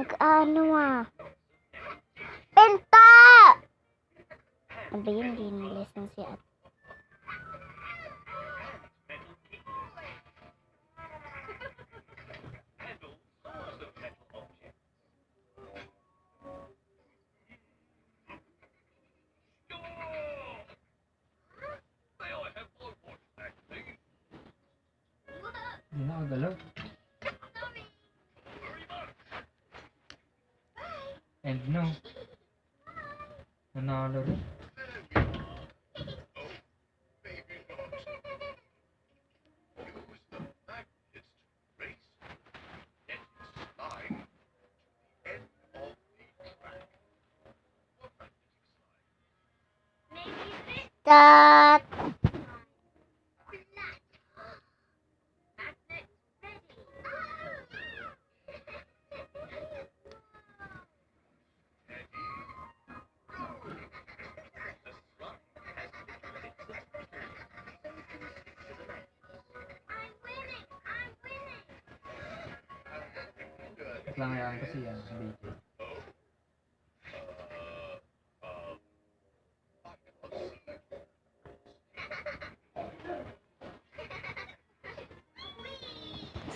Nag-ano Penta! Ano ba yun? Lesson si Ate. Hindi nakagalaw. And no. Nanalo rin. Start! Lang yan kasi yan. BJ.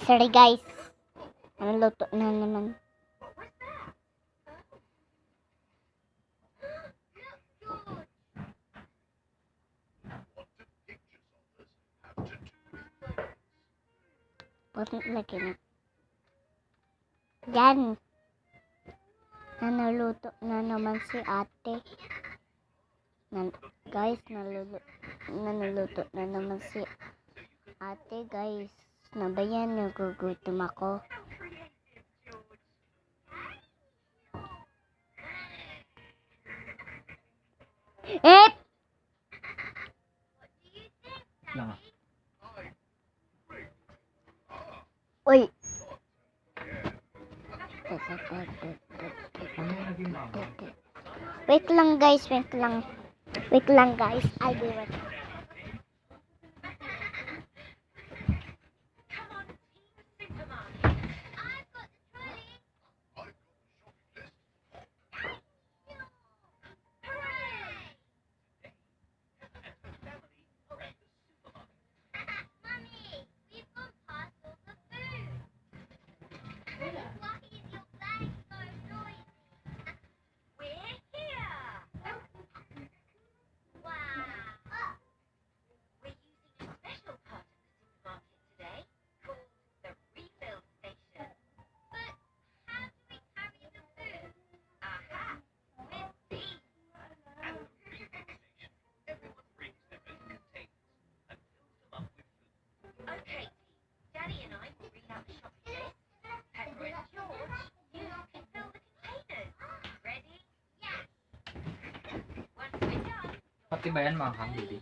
Sorry guys. Ano luto na naman? Bakit lagi na? Yan. Nanuluto na naman si ate. Guys, nanuluto na naman si ate guys. Na ba yan? Nagugutom ako. Eh! Lang ah. Uy! Wait lang guys, wait lang. Wait lang guys, I'll be right back. Pati ba yan mga kang, baby?